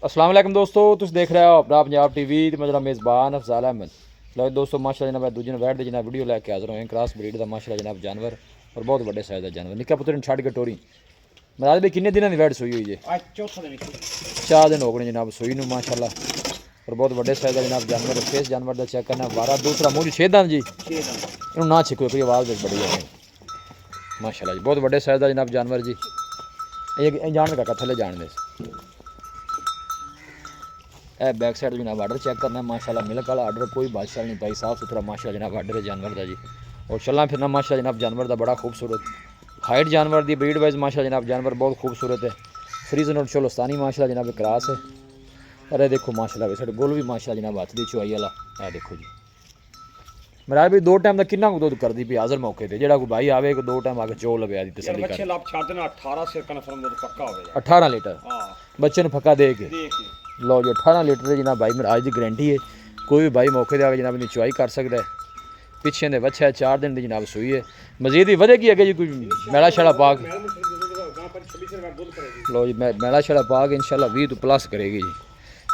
अस्सलाम वालेकुम दोस्तों, तुम देख रहे हो अपना पंजाब टीवी ते मेरा मेज़बान अफजाल अहमद। लो दोस्तों, माशाल्लाह जनाब दूजे वैट दे जनाब वीडियो लैके हाज़र होए। क्रॉस ब्रीड का माशाल्लाह जनाब जानवर और बहुत बड़े साइज़ का जानवर। निक्का पुत्र छड़ के टोरी महाराज भाई किन्ने दिनों की वैट सूई हुई है? चौथा दिन 4 दिन हो गए जनाब सूई नूं माशाल्लाह। और बहुत बड़े साइज़ का जनाब जानवर। फेस जानवर का चेक करना वारा दूसरा मुँह छे दांत जी, इन्हूं ना छिको कोई आवाज़ बड़ी है माशाल्लाह जी। बहुत बड़े साइज़ का जनाब जानवर जी। ये जान का थले जान दे ए बैक साइड जनाब आर्डर चेक करना है माशाल्लाह। मिल्क वाला आर्डर, कोई बादशाह नहीं पाई, साफ सुथरा माशाल्लाह जनाब आर्डर है जानवर का जी। और चलना फिरना माशाल्लाह जनाब जानवर का बड़ा खूबसूरत। हाइट जानवर की ब्रीड वाइज माशाल्लाह जनाब जानवर बहुत खूबसूरत है। फ्रीजन और चोलोस्तानी माशाल्लाह जनाब क्रॉस है। अरे देखो माशाल्लाह साढ़े गोल भी माशाल्लाह जनाब हाथ की चुआई वाला है। देखो जी मेरा भी 2 टाइम का किन्ना दुध कर दी पी हाजर मौके पर। जो कोई भाई आवे 2 टाइम आके चो लवे दी तसली कर 18 लीटर बच्चे फक्का दे के लो जी। 18 लीटर जनाब भाई मिराज की गारंटी है। कोई भी भाई मौके पर आके जनाब इन्हें चुआई कर सकता है। पिछे दे बच्चा है 4 दिन की जनाब सूई है। मजीद ही वधेगी अगे जी कोई मैला छड़ा पा के लो जी मैला छड़ा पा के इंशाल्लाह 20 तो प्लस करेगी जी।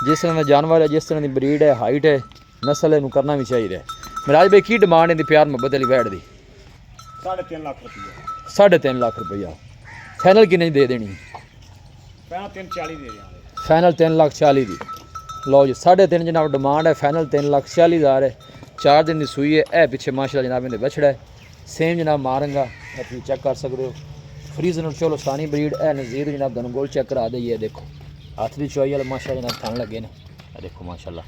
जिस तरह का जानवर है, जिस तरह की ब्रीड है, हाइट है, नस्ल है, करना भी चाहिए। मिराज भाई की डिमांड है प्यार मुहब्बत वाली वैट की? 3.5 लाख रुपया। 3.5 लाख रुपया फाइनल किन्ने दे देनी? पहला 340 दे रहा फाइनल 3,40,000 की। लो जी 3.5 जनाब डिमांड है। फाइनल 3,40,000 है। 4 दिन की सूई है। ए पिछे माशाल्लाह जनाब इन्हें बछड़ा है सेम जनाब मारंगा तुम चेक कर सकते हो। फ्रीजन और चोलोस्तानी ब्रीड है। नज़ीर जनाब दोनों गोल चेक करा दी है। देखो हाथ की चुआई वाले माशाल्लाह जनाब खान लगे ने। देखो माशाल्लाह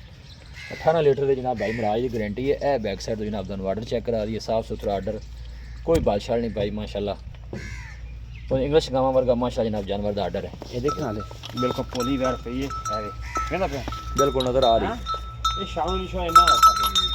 18 लीटर के जनाब भाई मिराज की गारंटी है। ए बैक साइड तो जनाब दोनों आर्डर चेक करा दी है, साफ सुथरा आर्डर, कोई बादशाह नहीं पाई माशाल्लाह। तो इंग्लिश गाँव वर्गा माशाल्लाह जनाब जानवर का आर्डर है। ये देखना हाले बिल्कुल पोली वैर पई है बिल्कुल नज़र आ रही। ये शाम निशा इना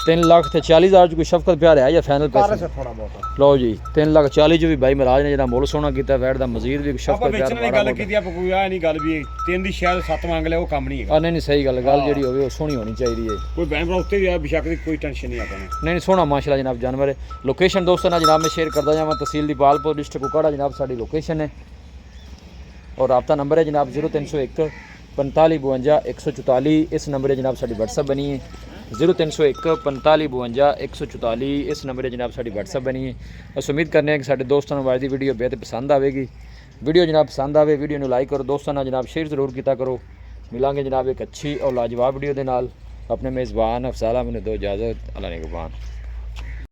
3,40,000 कोई शफकत प्यार है या फाइनल पैसे से थोड़ा बहुत लो जी 3,40,000 जो भी भाई मिराज ने जरा मोल सोना किया वैट का मजीद भी शफकत प्यार बेचने की गल की कोई आ नहीं गल भी 3 दी शायद 7 मांग ले वो काम नहीं है। नहीं सही गल जी हो सोहनी होनी चाहिए है। कोई बहन भरा उत्ते भी बेशक की कोई टेंशन नहीं आता नहीं सोहना माशाल्लाह जनाब जानवर है। लोकेशन दोस्तों ना जनाब मैं शेयर करता जावा। तहसील दीपालपुर डिस्ट्रिक्ट कुकाड़ा जनाब साड़ी लोकेशन है। और रब्ता नंबर है जनाब 0301 45 52 144। इस नंबर है जनाब साड़ी व्हाट्सअप बनी है 0301 45 52 144। इस नंबर है जनाब साड़ी व्हाट्सअप बनी है। बस उम्मीद करने हैं कि साढ़े दोस्तों को आज की वीडियो बेहद पसंद आएगी। वीडियो जनाब पसंद आए वीडियो को लाइक करो, दोस्तों ना जनाब शेयर जरूर किया करो। मिलांगे जनाब एक अच्छी और लाजवाब वीडियो के नाल। अपने मेज़बान अफजाल अहमद दो इजाज़त। अल्लाह निगहबान।